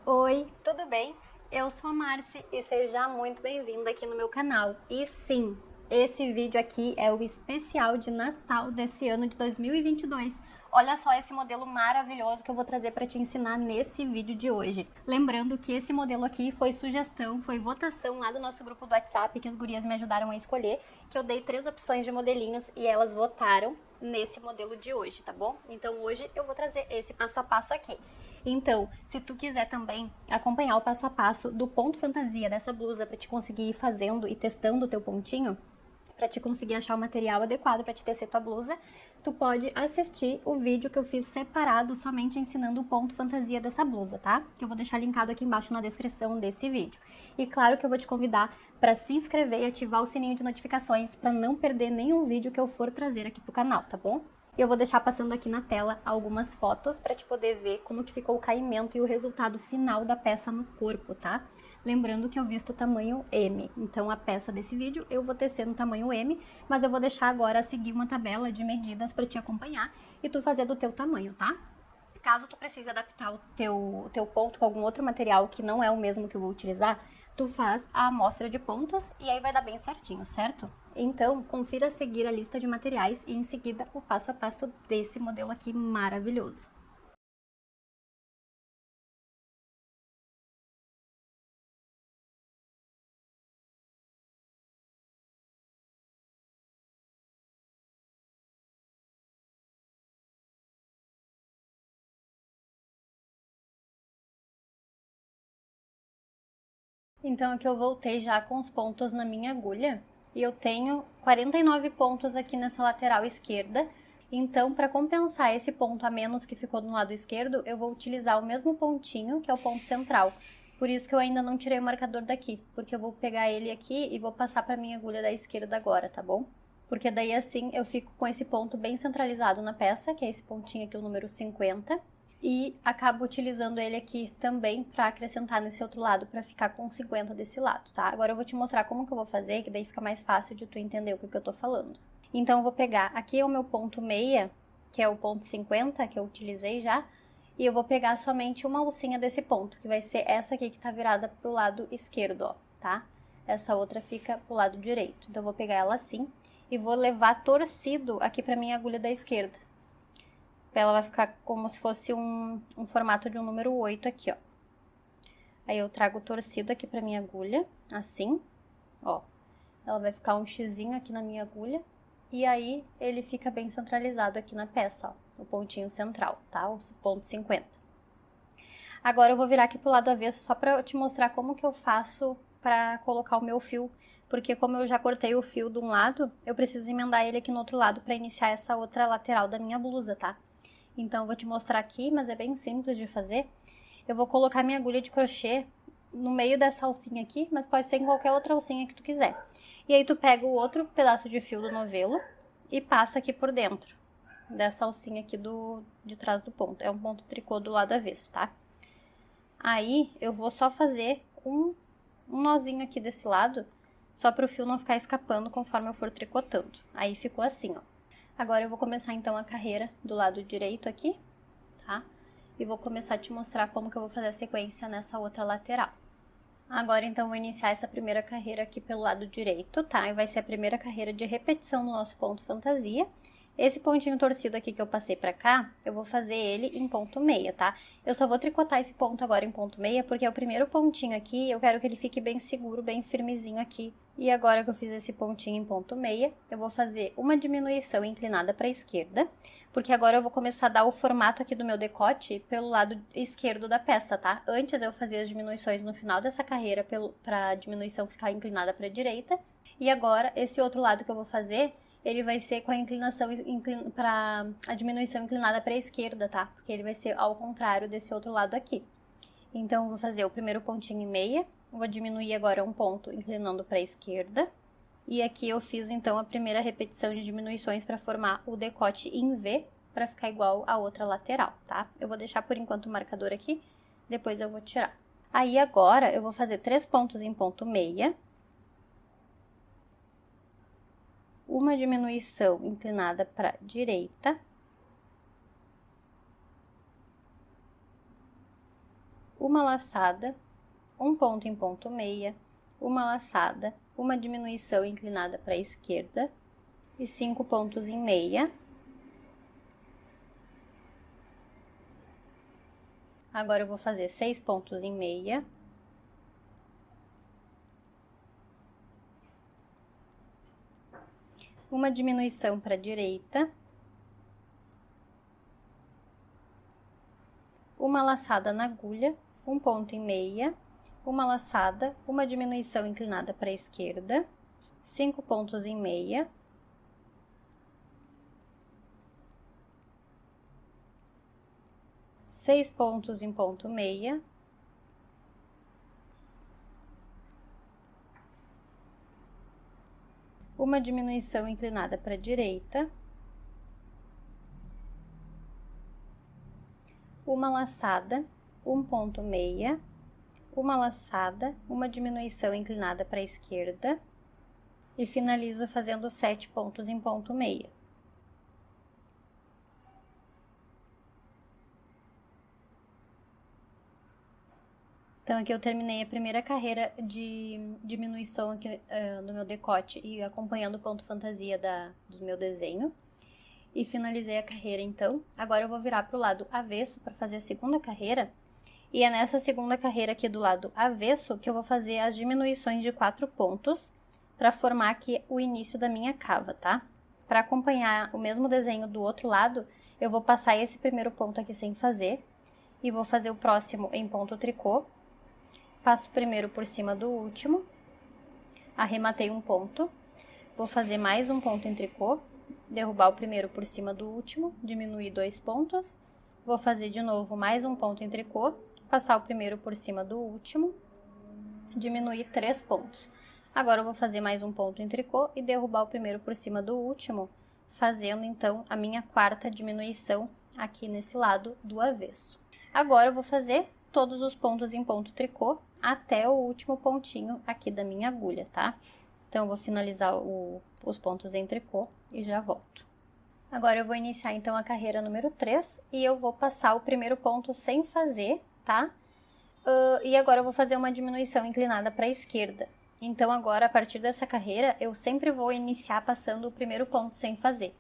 Oi, tudo bem? Eu sou a Marci e seja muito bem-vinda aqui no meu canal. E sim, esse vídeo aqui é o especial de Natal desse ano de 2022. Olha só esse modelo maravilhoso que eu vou trazer para te ensinar nesse vídeo de hoje. Lembrando que esse modelo aqui foi sugestão, foi votação lá do nosso grupo do WhatsApp que as gurias me ajudaram a escolher, que eu dei 3 opções de modelinhos e elas votaram nesse modelo de hoje, tá bom? Então hoje eu vou trazer esse passo a passo aqui. Então, se tu quiser também acompanhar o passo a passo do ponto fantasia dessa blusa para te conseguir ir fazendo e testando o teu pontinho, para te conseguir achar o material adequado para te tecer tua blusa, tu pode assistir o vídeo que eu fiz separado somente ensinando o ponto fantasia dessa blusa, tá? Que eu vou deixar linkado aqui embaixo na descrição desse vídeo. E claro que eu vou te convidar para se inscrever e ativar o sininho de notificações para não perder nenhum vídeo que eu for trazer aqui pro canal, tá bom? E eu vou deixar passando aqui na tela algumas fotos para te poder ver como que ficou o caimento e o resultado final da peça no corpo, tá? Lembrando que eu visto tamanho M, então a peça desse vídeo eu vou tecer no tamanho M, mas eu vou deixar agora seguir uma tabela de medidas para te acompanhar e tu fazer do teu tamanho, tá? Caso tu precise adaptar o teu ponto com algum outro material que não é o mesmo que eu vou utilizar, tu faz a amostra de pontos e aí vai dar bem certinho, certo? Então, confira a seguir a lista de materiais e em seguida o passo a passo desse modelo aqui maravilhoso. Então aqui eu voltei já com os pontos na minha agulha e eu tenho 49 pontos aqui nessa lateral esquerda. Então, para compensar esse ponto a menos que ficou no lado esquerdo, eu vou utilizar o mesmo pontinho, que é o ponto central. Por isso que eu ainda não tirei o marcador daqui, porque eu vou pegar ele aqui e vou passar para minha agulha da esquerda agora, tá bom? Porque daí assim eu fico com esse ponto bem centralizado na peça, que é esse pontinho aqui, o número 50. E acabo utilizando ele aqui também para acrescentar nesse outro lado, para ficar com 50 desse lado, tá? Agora eu vou te mostrar como que eu vou fazer, que daí fica mais fácil de tu entender o que eu tô falando. Então eu vou pegar, aqui é o meu ponto meia, que é o ponto 50, que eu utilizei já, e eu vou pegar somente uma alcinha desse ponto, que vai ser essa aqui que tá virada pro lado esquerdo, ó, tá? Essa outra fica pro lado direito. Então eu vou pegar ela assim e vou levar torcido aqui pra minha agulha da esquerda. Ela vai ficar como se fosse um formato de um número 8 aqui, ó. Aí eu trago torcido aqui pra minha agulha, assim, ó. Ela vai ficar um xizinho aqui na minha agulha. E aí, ele fica bem centralizado aqui na peça, ó. O pontinho central, tá? O ponto 50. Agora eu vou virar aqui pro lado avesso só pra te mostrar como que eu faço pra colocar o meu fio. Porque como eu já cortei o fio de um lado, eu preciso emendar ele aqui no outro lado pra iniciar essa outra lateral da minha blusa, tá? Então, eu vou te mostrar aqui, mas é bem simples de fazer. Eu vou colocar minha agulha de crochê no meio dessa alcinha aqui, mas pode ser em qualquer outra alcinha que tu quiser. E aí, tu pega o outro pedaço de fio do novelo e passa aqui por dentro dessa alcinha aqui de trás do ponto. É um ponto tricô do lado avesso, tá? Aí, eu vou só fazer um nozinho aqui desse lado, só para o fio não ficar escapando conforme eu for tricotando. Aí, ficou assim, ó. Agora eu vou começar então a carreira do lado direito aqui, tá? E vou começar a te mostrar como que eu vou fazer a sequência nessa outra lateral. Agora então eu vou iniciar essa primeira carreira aqui pelo lado direito, tá? E vai ser a primeira carreira de repetição no nosso ponto fantasia. Esse pontinho torcido aqui que eu passei pra cá, eu vou fazer ele em ponto meia, tá? Eu só vou tricotar esse ponto agora em ponto meia, porque é o primeiro pontinho aqui, eu quero que ele fique bem seguro, bem firmezinho aqui. E agora que eu fiz esse pontinho em ponto meia, eu vou fazer uma diminuição inclinada pra esquerda, porque agora eu vou começar a dar o formato aqui do meu decote pelo lado esquerdo da peça, tá? Antes eu fazia as diminuições no final dessa carreira pra diminuição ficar inclinada pra direita. E agora, esse outro lado que eu vou fazer, ele vai ser com a inclinação para a diminuição inclinada para a esquerda, tá? Porque ele vai ser ao contrário desse outro lado aqui. Então, eu vou fazer o primeiro pontinho em meia, vou diminuir agora um ponto inclinando para a esquerda. E aqui eu fiz, então, a primeira repetição de diminuições para formar o decote em V, para ficar igual a outra lateral, tá? Eu vou deixar por enquanto o marcador aqui, depois eu vou tirar. Aí, agora, eu vou fazer 3 pontos em ponto meia, uma diminuição inclinada para a direita, uma laçada, um ponto em ponto meia, uma laçada, uma diminuição inclinada para a esquerda e 5 pontos em meia. Agora eu vou fazer 6 pontos em meia. Uma diminuição para a direita. Uma laçada na agulha, um ponto em meia, uma laçada, uma diminuição inclinada para a esquerda, 5 pontos em meia. Seis pontos em ponto meia. Uma diminuição inclinada para a direita. Uma laçada, um ponto meia, uma laçada, uma diminuição inclinada para a esquerda e finalizo fazendo 7 pontos em ponto meia. Então, aqui eu terminei a primeira carreira de diminuição aqui no meu decote e acompanhando o ponto fantasia do meu desenho. E finalizei a carreira, então. Agora eu vou virar para o lado avesso para fazer a segunda carreira. E é nessa segunda carreira aqui do lado avesso que eu vou fazer as diminuições de 4 pontos para formar aqui o início da minha cava, tá? Para acompanhar o mesmo desenho do outro lado, eu vou passar esse primeiro ponto aqui sem fazer e vou fazer o próximo em ponto tricô. Passo o primeiro por cima do último, arrematei um ponto, vou fazer mais um ponto em tricô, derrubar o primeiro por cima do último, diminuir 2 pontos, vou fazer de novo mais um ponto em tricô, passar o primeiro por cima do último, diminuir 3 pontos. Agora eu vou fazer mais um ponto em tricô e derrubar o primeiro por cima do último, fazendo então a minha quarta diminuição aqui nesse lado do avesso. Agora eu vou fazer todos os pontos em ponto tricô até o último pontinho aqui da minha agulha, tá? Então, eu vou finalizar os pontos em tricô e já volto. Agora, eu vou iniciar, então, a carreira número 3 e eu vou passar o primeiro ponto sem fazer, tá? E agora eu vou fazer uma diminuição inclinada para a esquerda. Então, agora, a partir dessa carreira, eu sempre vou iniciar passando o primeiro ponto sem fazer,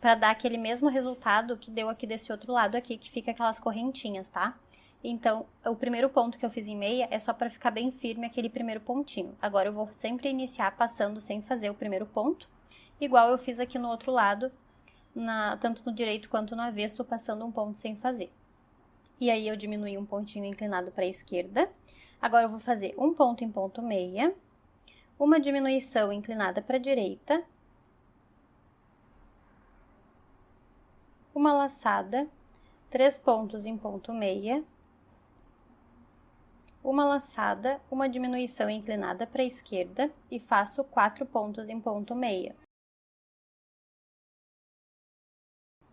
para dar aquele mesmo resultado que deu aqui desse outro lado aqui, que fica aquelas correntinhas, tá? Então, o primeiro ponto que eu fiz em meia é só para ficar bem firme aquele primeiro pontinho. Agora, eu vou sempre iniciar passando sem fazer o primeiro ponto, igual eu fiz aqui no outro lado, tanto no direito quanto no avesso, passando um ponto sem fazer. E aí, eu diminui um pontinho inclinado para a esquerda. Agora, eu vou fazer um ponto em ponto meia, uma diminuição inclinada para a direita, uma laçada, 3 pontos em ponto meia, uma laçada, uma diminuição inclinada para a esquerda e faço 4 pontos em ponto meia.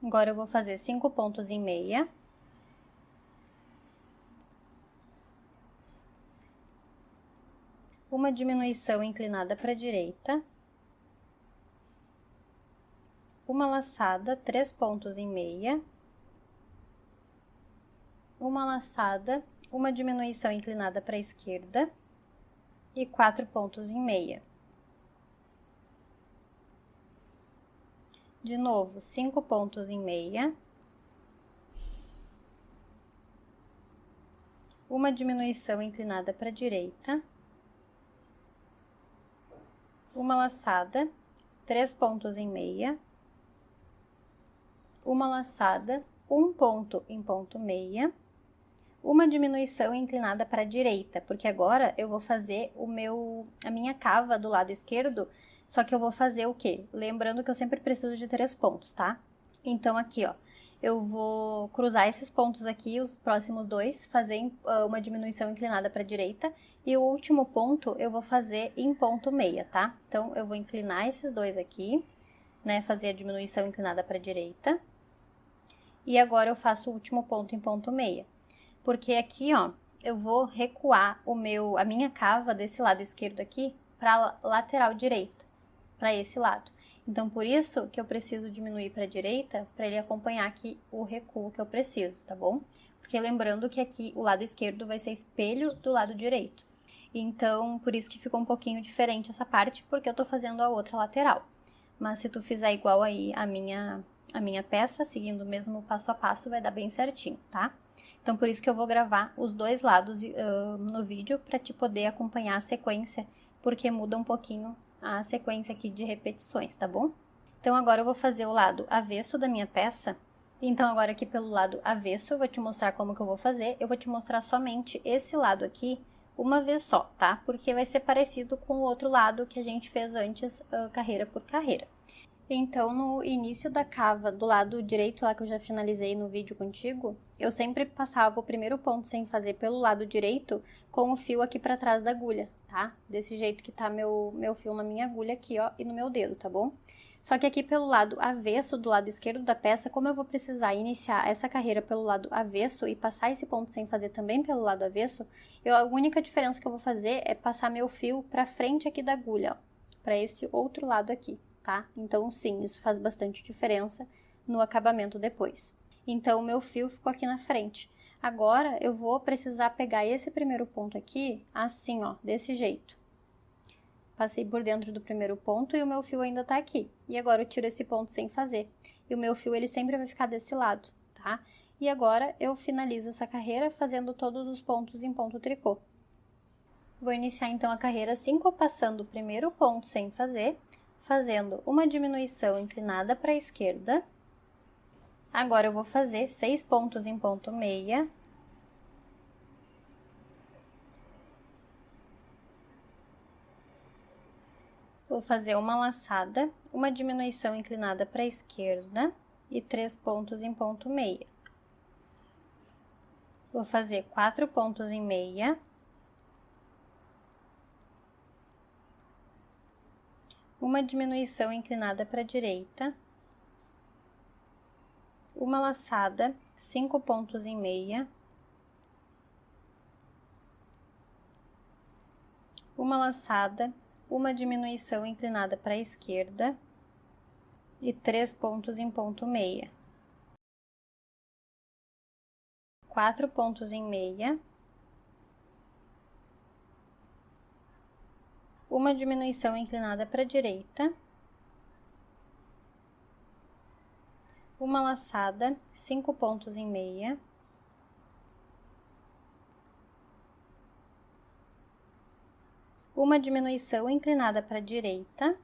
Agora eu vou fazer 5 pontos em meia. Uma diminuição inclinada para a direita. Uma laçada, 3 pontos em meia. Uma laçada, uma diminuição inclinada para a esquerda e 4 pontos em meia. De novo, 5 pontos em meia. Uma diminuição inclinada para a direita. Uma laçada, 3 pontos em meia. Uma laçada, um ponto em ponto meia. Uma diminuição inclinada para a direita, porque agora eu vou fazer a minha cava do lado esquerdo, só que eu vou fazer o quê? Lembrando que eu sempre preciso de 3 pontos, tá? Então, aqui, ó, eu vou cruzar esses pontos aqui, os próximos 2, fazer uma diminuição inclinada para a direita, e o último ponto eu vou fazer em ponto meia, tá? Então, eu vou inclinar esses 2 aqui, né, fazer a diminuição inclinada para a direita, e agora eu faço o último ponto em ponto meia. Porque aqui, ó, eu vou recuar a minha cava desse lado esquerdo aqui para lateral direita, para esse lado. Então, por isso que eu preciso diminuir para a direita, para ele acompanhar aqui o recuo que eu preciso, tá bom? Porque lembrando que aqui o lado esquerdo vai ser espelho do lado direito. Então, por isso que ficou um pouquinho diferente essa parte, porque eu tô fazendo a outra lateral. Mas se tu fizer igual aí a minha peça, seguindo o mesmo passo a passo, vai dar bem certinho, tá? Então, por isso que eu vou gravar os dois lados no vídeo, pra te poder acompanhar a sequência, porque muda um pouquinho a sequência aqui de repetições, tá bom? Então, agora eu vou fazer o lado avesso da minha peça. Então, agora aqui pelo lado avesso, eu vou te mostrar como que eu vou fazer. Eu vou te mostrar somente esse lado aqui, uma vez só, tá? Porque vai ser parecido com o outro lado que a gente fez antes, carreira por carreira. Então, no início da cava do lado direito, lá que eu já finalizei no vídeo contigo, eu sempre passava o primeiro ponto sem fazer pelo lado direito com o fio aqui pra trás da agulha, tá? Desse jeito que tá meu fio na minha agulha aqui, ó, e no meu dedo, tá bom? Só que aqui pelo lado avesso, do lado esquerdo da peça, como eu vou precisar iniciar essa carreira pelo lado avesso e passar esse ponto sem fazer também pelo lado avesso, a única diferença que eu vou fazer é passar meu fio pra frente aqui da agulha, ó, pra esse outro lado aqui. Tá? Então, sim, isso faz bastante diferença no acabamento depois. Então, o meu fio ficou aqui na frente. Agora, eu vou precisar pegar esse primeiro ponto aqui, assim, ó, desse jeito. Passei por dentro do primeiro ponto e o meu fio ainda tá aqui. E agora, eu tiro esse ponto sem fazer. E o meu fio, ele sempre vai ficar desse lado, tá? E agora, eu finalizo essa carreira fazendo todos os pontos em ponto tricô. Vou iniciar, então, a carreira 5 passando o primeiro ponto sem fazer, fazendo uma diminuição inclinada para a esquerda. Agora, eu vou fazer 6 pontos em ponto meia. Vou fazer uma laçada, uma diminuição inclinada para a esquerda e 3 pontos em ponto meia. Vou fazer 4 pontos em meia. Uma diminuição inclinada para a direita, uma laçada, 5 pontos em meia, uma laçada, uma diminuição inclinada para a esquerda e 3 pontos em ponto meia. 4 pontos em meia, uma diminuição inclinada para a direita, uma laçada, 5 pontos em meia, uma diminuição inclinada para a direita,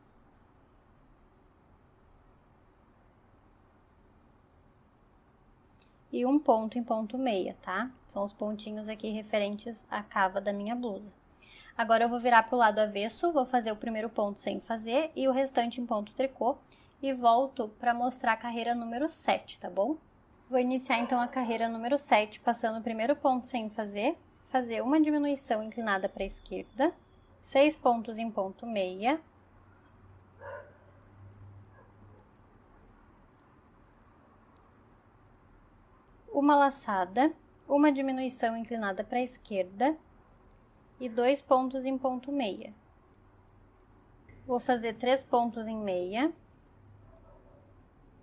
e um ponto em ponto meia, tá? São os pontinhos aqui referentes à cava da minha blusa. Agora, eu vou virar pro lado avesso, vou fazer o primeiro ponto sem fazer e o restante em ponto tricô e volto para mostrar a carreira número 7, tá bom? Vou iniciar, então, a carreira número 7, passando o primeiro ponto sem fazer, fazer uma diminuição inclinada para a esquerda, 6 pontos em ponto meia, uma laçada, uma diminuição inclinada para a esquerda e 2 pontos em ponto meia. Vou fazer 3 pontos em meia,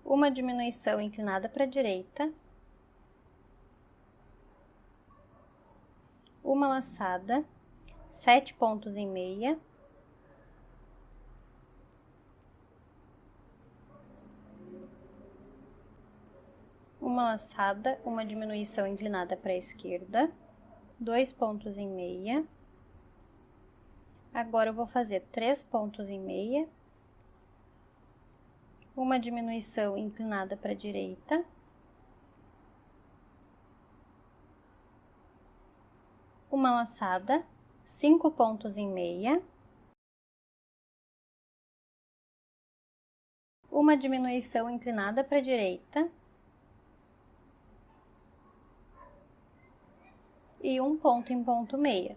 uma diminuição inclinada para a direita, uma laçada, 7 pontos em meia, uma laçada, uma diminuição inclinada para a esquerda, 2 pontos em meia. Agora, eu vou fazer 3 pontos em meia, uma diminuição inclinada para a direita, uma laçada, 5 pontos em meia, uma diminuição inclinada para a direita e um ponto em ponto meia.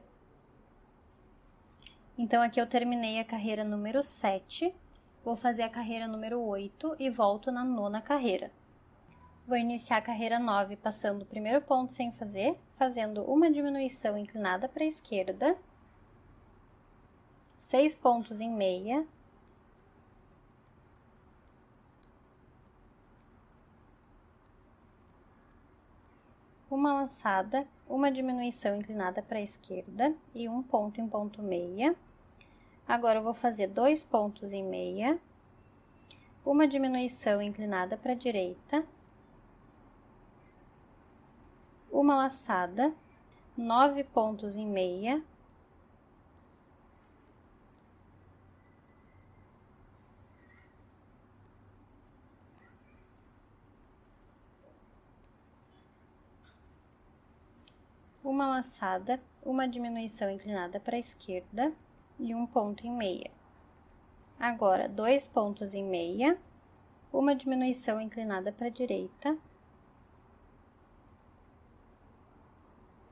Então, aqui eu terminei a carreira número 7, vou fazer a carreira número 8 e volto na 9ª carreira. Vou iniciar a carreira 9 passando o primeiro ponto sem fazer, fazendo uma diminuição inclinada para a esquerda, 6 pontos em meia, uma laçada, uma diminuição inclinada para a esquerda e um ponto em ponto meia. Agora, eu vou fazer 2 pontos em meia, uma diminuição inclinada para a direita, uma laçada, 9 pontos em meia, uma laçada, uma diminuição inclinada para a esquerda e um ponto em meia. Agora, 2 pontos em meia, uma diminuição inclinada para a direita,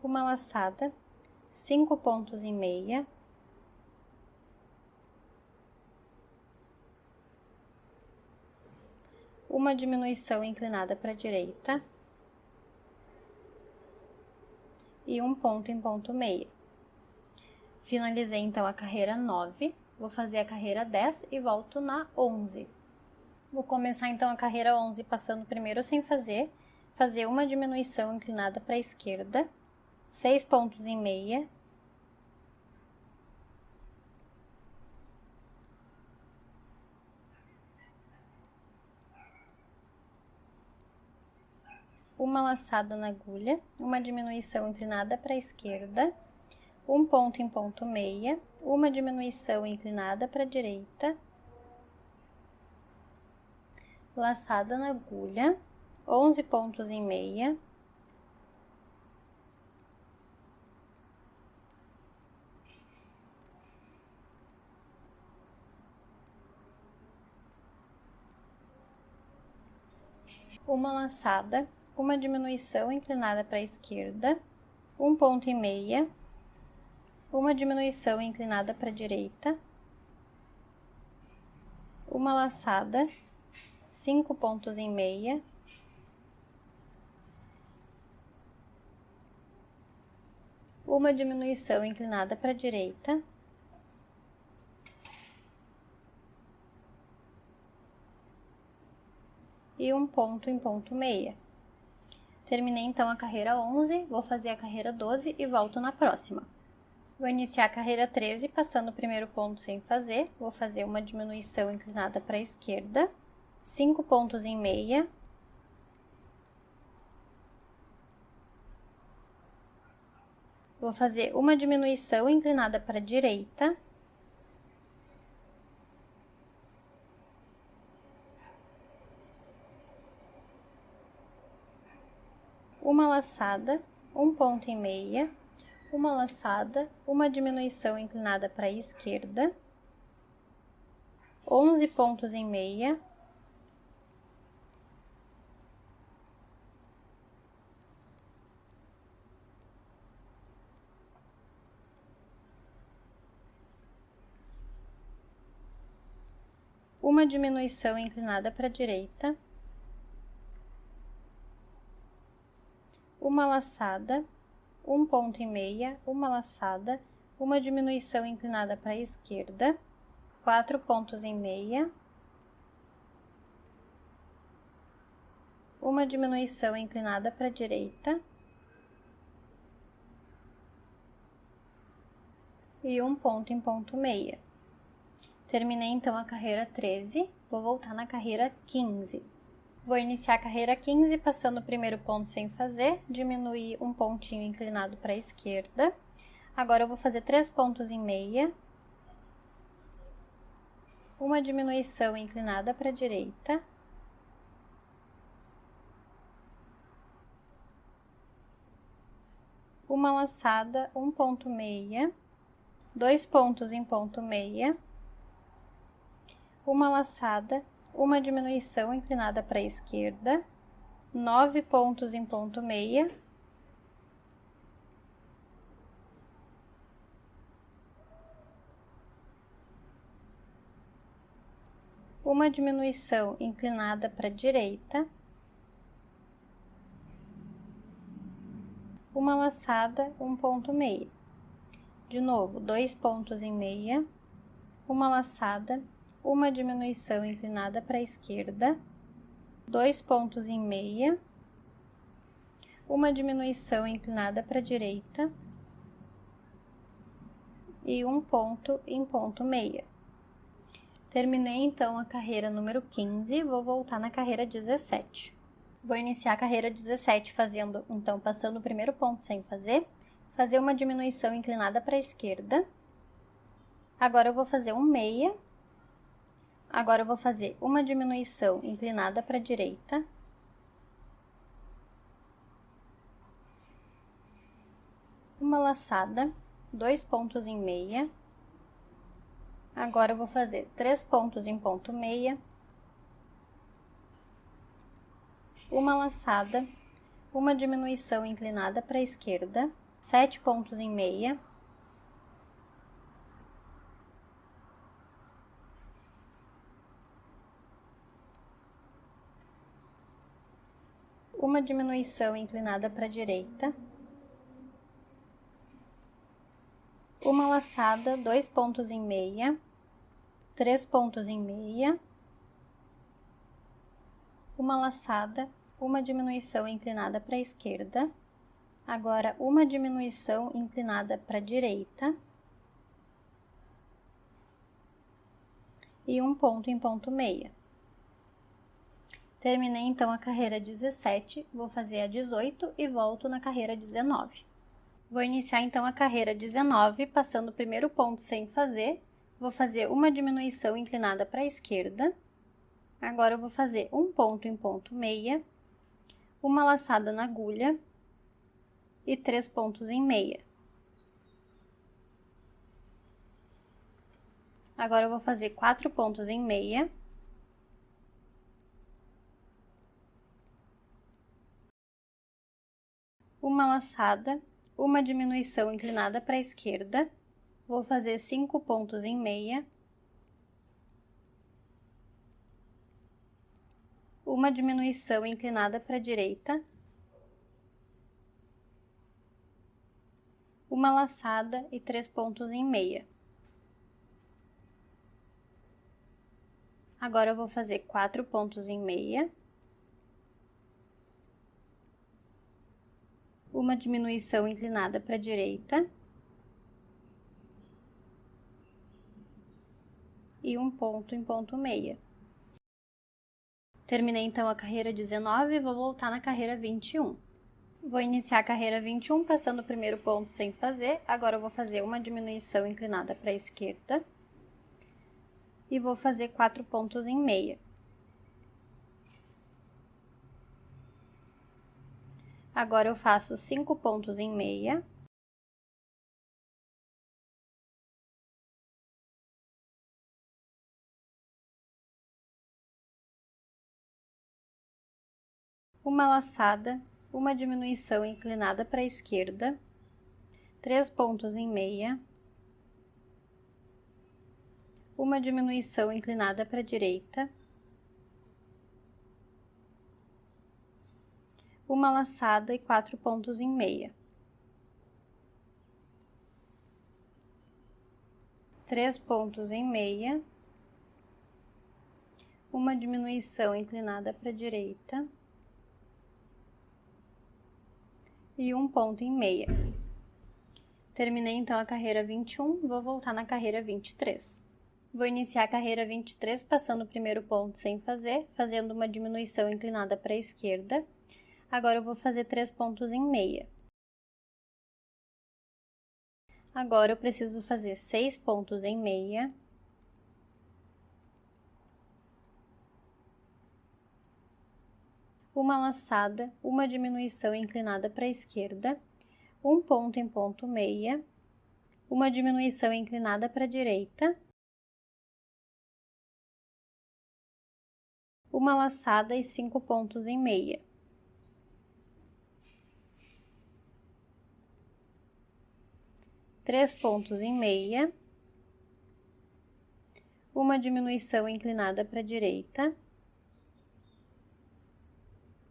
uma laçada, 5 pontos em meia, uma diminuição inclinada para a direita e um ponto em ponto meia. Finalizei então a carreira 9, vou fazer a carreira 10 e volto na 11. Vou começar então a carreira 11 passando primeiro sem fazer uma diminuição inclinada para a esquerda, 6 pontos em meia, uma laçada na agulha, uma diminuição inclinada para a esquerda, um ponto em ponto meia, uma diminuição inclinada para a direita, laçada na agulha, 11 pontos em meia, uma laçada, uma diminuição inclinada para a esquerda, um ponto em meia, uma diminuição inclinada para a direita, uma laçada, 5 pontos em meia, uma diminuição inclinada para a direita, e um ponto em ponto meia. Terminei então a carreira 11, vou fazer a carreira 12 e volto na próxima. Vou iniciar a carreira 13 passando o primeiro ponto sem fazer, vou fazer uma diminuição inclinada para a esquerda, 5 pontos em meia, vou fazer uma diminuição inclinada para a direita, uma laçada, um ponto em meia, uma laçada, uma diminuição inclinada para a esquerda, 11 pontos em meia, uma diminuição inclinada para a direita, uma laçada, um ponto em meia, uma laçada, uma diminuição inclinada para a esquerda, 4 pontos em meia, uma diminuição inclinada para a direita e um ponto em ponto meia. Terminei então a carreira 13, vou voltar na carreira 15. Vou iniciar a carreira 15 passando o primeiro ponto sem fazer, diminuir um pontinho inclinado para a esquerda. Agora eu vou fazer 3 pontos em meia, uma diminuição inclinada para a direita, uma laçada, um ponto meia, 2 pontos em ponto meia, uma laçada, uma diminuição inclinada para a esquerda, 9 pontos em ponto meia, uma diminuição inclinada para a direita, uma laçada, um ponto meia. De novo, 2 pontos em meia, uma laçada, uma diminuição inclinada para a esquerda, 2 pontos em meia, uma diminuição inclinada para a direita e um ponto em ponto meia. Terminei então a carreira número 15, vou voltar na carreira 17. Vou iniciar a carreira 17 fazendo, então, passando o primeiro ponto sem fazer uma diminuição inclinada para a esquerda. Agora eu vou fazer um meia. Agora eu vou fazer uma diminuição inclinada para a direita. Uma laçada, 2 pontos em meia. Agora eu vou fazer 3 pontos em ponto meia. Uma laçada, uma diminuição inclinada para a esquerda, 7 pontos em meia. Uma diminuição inclinada para a direita. Uma laçada, 2 pontos em meia, 3 pontos em meia. Uma laçada, uma diminuição inclinada para a esquerda. Agora, uma diminuição inclinada para a direita. E um ponto em ponto meia. Terminei então a carreira 17, vou fazer a 18 e volto na carreira 19. Vou iniciar então a carreira 19, passando o primeiro ponto sem fazer. Vou fazer uma diminuição inclinada para a esquerda. Agora eu vou fazer um ponto em ponto meia, uma laçada na agulha e 3 pontos em meia. Agora eu vou fazer 4 pontos em meia. Uma laçada, uma diminuição inclinada para a esquerda. Vou fazer 5 pontos em meia. Uma diminuição inclinada para a direita. Uma laçada e 3 pontos em meia. Agora eu vou fazer 4 pontos em meia. Uma diminuição inclinada para a direita. E um ponto em ponto meia. Terminei então a carreira 19 e vou voltar na carreira 21. Vou iniciar a carreira 21 passando o primeiro ponto sem fazer. Agora eu vou fazer uma diminuição inclinada para a esquerda. E vou fazer 4 pontos em meia. Agora eu faço 5 pontos em meia. Uma laçada, uma diminuição inclinada para a esquerda, 3 pontos em meia, uma diminuição inclinada para a direita, uma laçada e 4 pontos em meia. 3 pontos em meia, uma diminuição inclinada para a direita e um ponto em meia. Terminei então a carreira 21, vou voltar na carreira 23. Vou iniciar a carreira 23 passando o primeiro ponto sem fazer, fazendo uma diminuição inclinada para a esquerda. Agora eu vou fazer 3 pontos em meia. Agora eu preciso fazer 6 pontos em meia. Uma laçada, uma diminuição inclinada para a esquerda, um ponto em ponto meia, uma diminuição inclinada para a direita, uma laçada e 5 pontos em meia. Três pontos em meia, uma diminuição inclinada para a direita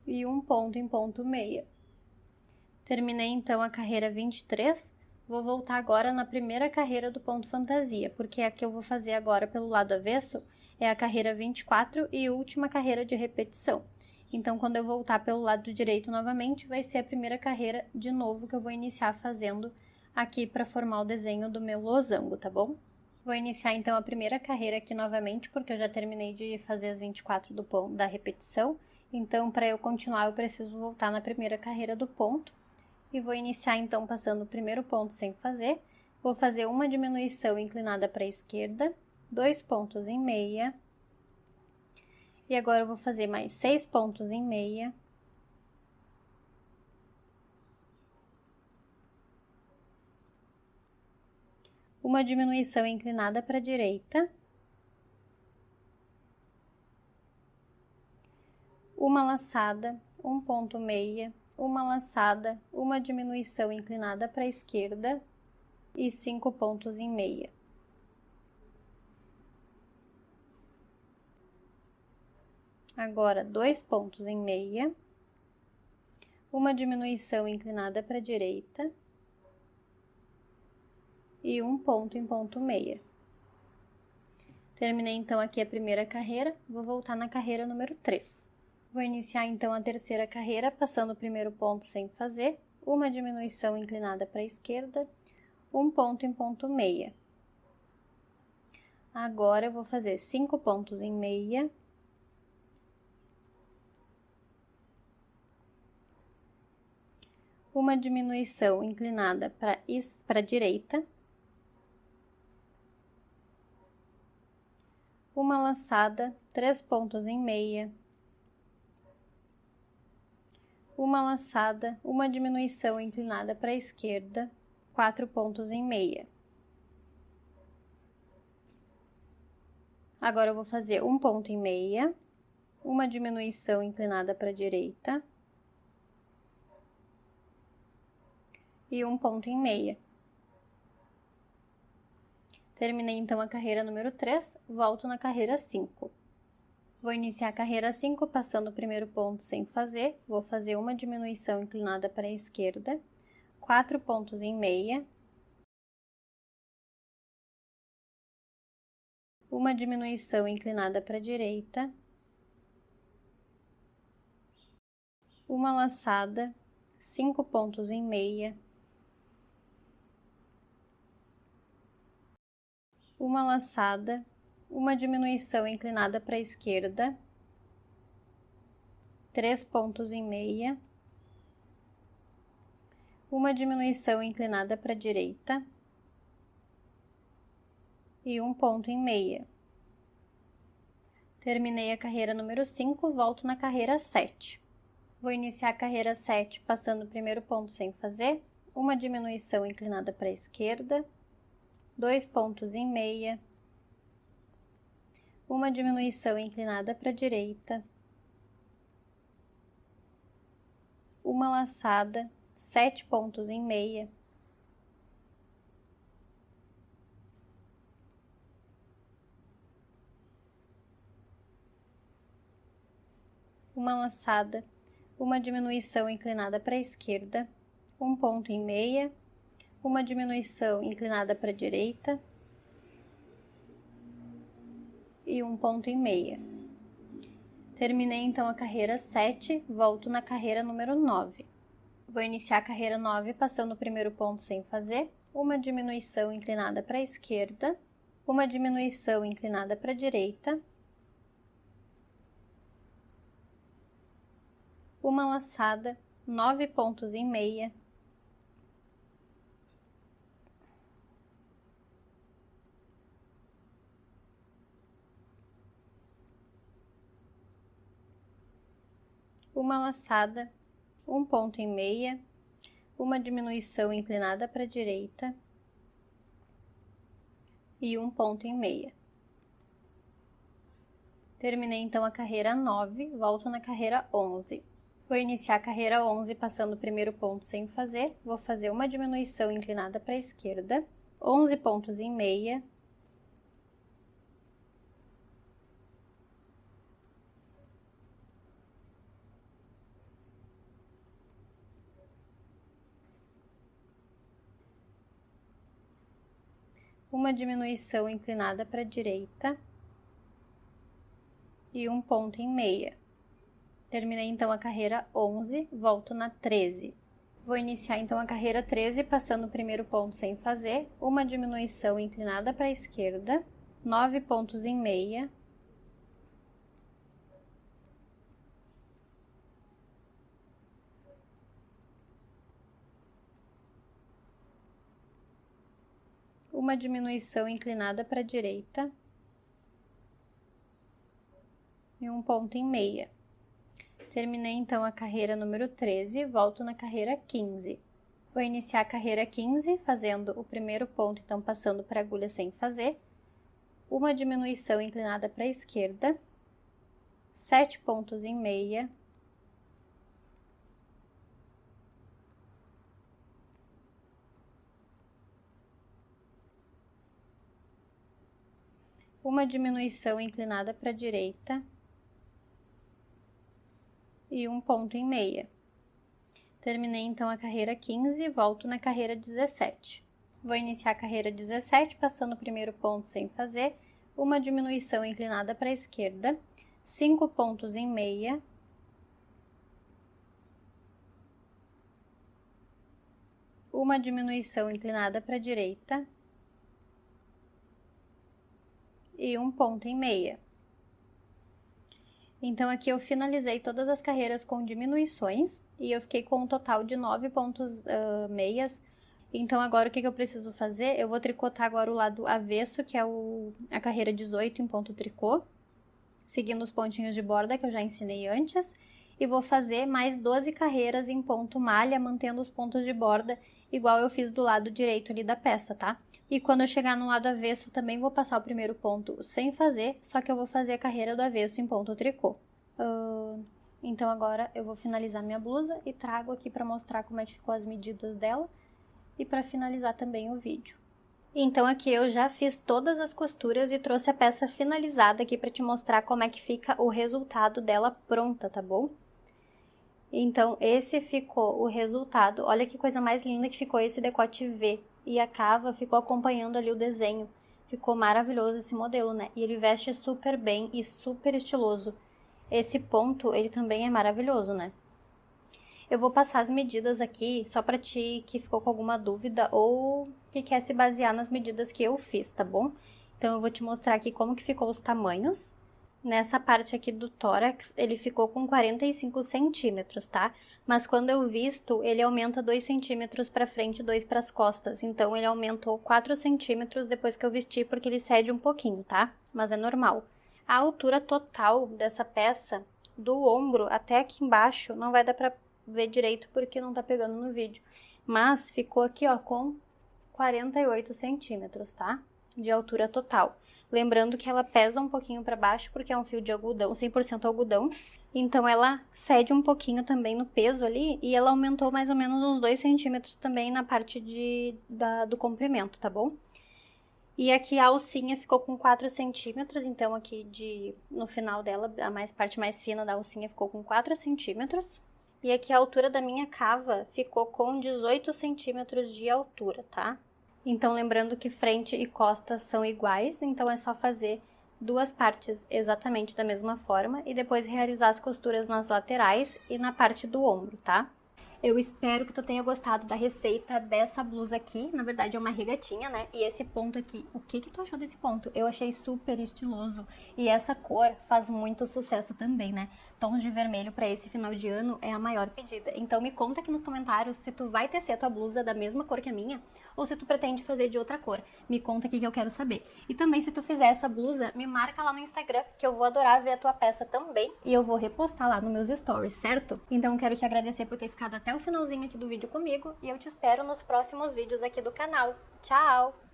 e um ponto em ponto meia. Terminei então a carreira 23, vou voltar agora na primeira carreira do ponto fantasia, porque a que eu vou fazer agora pelo lado avesso é a carreira 24 e última carreira de repetição. Então, quando eu voltar pelo lado direito novamente, vai ser a primeira carreira de novo que eu vou iniciar fazendo aqui para formar o desenho do meu losango, tá bom? Vou iniciar então a primeira carreira aqui novamente, porque eu já terminei de fazer as 24 do ponto da repetição. Então, para eu continuar, eu preciso voltar na primeira carreira do ponto. E vou iniciar então passando o primeiro ponto sem fazer. Vou fazer uma diminuição inclinada para a esquerda, 2 pontos em meia. E agora eu vou fazer mais 6 pontos em meia. Uma diminuição inclinada para a direita. Uma laçada, 1 ponto meia, uma laçada, uma diminuição inclinada para a esquerda e 5 pontos em meia. Agora, 2 pontos em meia, uma diminuição inclinada para a direita e 1 ponto em ponto meia. Terminei então aqui a primeira carreira, vou voltar na carreira número 3. Vou iniciar então a terceira carreira, passando o primeiro ponto sem fazer, uma diminuição inclinada para a esquerda, 1 ponto em ponto meia. Agora eu vou fazer 5 pontos em meia. Uma diminuição inclinada para a direita. Uma laçada, 3 pontos em meia. Uma laçada, uma diminuição inclinada para a esquerda, 4 pontos em meia. Agora eu vou fazer 1 ponto em meia, uma diminuição inclinada para a direita e 1 ponto em meia. Terminei então a carreira número 3, volto na carreira 5. Vou iniciar a carreira 5 passando o primeiro ponto sem fazer, vou fazer uma diminuição inclinada para a esquerda, 4 pontos em meia, uma diminuição inclinada para a direita, uma laçada, 5 pontos em meia, uma laçada, uma diminuição inclinada para a esquerda, 3 pontos em meia, uma diminuição inclinada para a direita e 1 ponto em meia. Terminei a carreira número 5, volto na carreira 7. Vou iniciar a carreira 7 passando o primeiro ponto sem fazer, uma diminuição inclinada para a esquerda, 2 pontos em meia, uma diminuição inclinada para a direita, uma laçada, 7 pontos em meia, uma laçada, uma diminuição inclinada para a esquerda, 1 ponto em meia, uma diminuição inclinada para a direita e 1 ponto em meia. Terminei então a carreira 7, volto na carreira número 9. Vou iniciar a carreira 9 passando o primeiro ponto sem fazer, uma diminuição inclinada para a esquerda, uma diminuição inclinada para a direita, uma laçada, 9 pontos em meia, uma laçada, 1 ponto em meia, uma diminuição inclinada para a direita e 1 ponto em meia. Terminei então a carreira 9, volto na carreira 11. Vou iniciar a carreira 11 passando o primeiro ponto sem fazer, vou fazer uma diminuição inclinada para a esquerda, 11 pontos em meia, uma diminuição inclinada para a direita e 1 ponto em meia. Terminei então a carreira 11, volto na 13. Vou iniciar então a carreira 13 passando o primeiro ponto sem fazer, uma diminuição inclinada para a esquerda, 9 pontos em meia, uma diminuição inclinada para a direita e um ponto em meia. Terminei então a carreira número 13, volto na carreira 15. Vou iniciar a carreira 15 fazendo o primeiro ponto, então passando para a agulha sem fazer, uma diminuição inclinada para a esquerda, 7 pontos em meia, uma diminuição inclinada para a direita e um ponto em meia. Terminei então a carreira 15 e volto na carreira 17. Vou iniciar a carreira 17 passando o primeiro ponto sem fazer, uma diminuição inclinada para a esquerda, 5 pontos em meia, uma diminuição inclinada para a direita e um ponto em meia. Então, aqui eu finalizei todas as carreiras com diminuições e eu fiquei com um total de 9 pontos meias. Então, agora o que eu preciso fazer? Eu vou tricotar agora o lado avesso, que é a carreira 18 em ponto tricô, seguindo os pontinhos de borda que eu já ensinei antes. E vou fazer mais 12 carreiras em ponto malha, mantendo os pontos de borda, igual eu fiz do lado direito ali da peça, tá? E quando eu chegar no lado avesso, também vou passar o primeiro ponto sem fazer, só que eu vou fazer a carreira do avesso em ponto tricô. Então agora eu vou finalizar minha blusa e trago aqui pra mostrar como é que ficou as medidas dela e pra finalizar também o vídeo. Então aqui eu já fiz todas as costuras e trouxe a peça finalizada aqui pra te mostrar como é que fica o resultado dela pronta, tá bom? Então, esse ficou o resultado. Olha que coisa mais linda que ficou esse decote V. E a cava ficou acompanhando ali o desenho. Ficou maravilhoso esse modelo, né? E ele veste super bem e super estiloso. Esse ponto, ele também é maravilhoso, né? Eu vou passar as medidas aqui, só pra ti que ficou com alguma dúvida ou que quer se basear nas medidas que eu fiz, tá bom? Então, eu vou te mostrar aqui como que ficou os tamanhos. Nessa parte aqui do tórax, ele ficou com 45 centímetros, tá? Mas quando eu visto, ele aumenta 2 centímetros pra frente e 2 pras costas. Então, ele aumentou 4 centímetros depois que eu vesti, porque ele cede um pouquinho, tá? Mas é normal. A altura total dessa peça, do ombro até aqui embaixo, não vai dar pra ver direito porque não tá pegando no vídeo. Mas ficou aqui, ó, com 48 centímetros, tá? De altura total. Lembrando que ela pesa um pouquinho para baixo porque é um fio de algodão, 100% algodão. Então, ela cede um pouquinho também no peso ali e ela aumentou mais ou menos uns 2 centímetros também na parte do comprimento, tá bom? E aqui a alcinha ficou com 4 centímetros, então aqui no final dela, parte mais fina da alcinha ficou com 4 centímetros. E aqui a altura da minha cava ficou com 18 centímetros de altura, tá? Então, lembrando que frente e costas são iguais, então é só fazer duas partes exatamente da mesma forma e depois realizar as costuras nas laterais e na parte do ombro, tá? Eu espero que tu tenha gostado da receita dessa blusa aqui, na verdade é uma regatinha, né? E esse ponto aqui, o que tu achou desse ponto? Eu achei super estiloso e essa cor faz muito sucesso também, né? Tons de vermelho pra esse final de ano é a maior pedida. Então me conta aqui nos comentários se tu vai tecer a tua blusa da mesma cor que a minha ou se tu pretende fazer de outra cor. Me conta aqui que eu quero saber. E também se tu fizer essa blusa, me marca lá no Instagram que eu vou adorar ver a tua peça também e eu vou repostar lá nos meus stories, certo? Então quero te agradecer por ter ficado até o finalzinho aqui do vídeo comigo e eu te espero nos próximos vídeos aqui do canal. Tchau!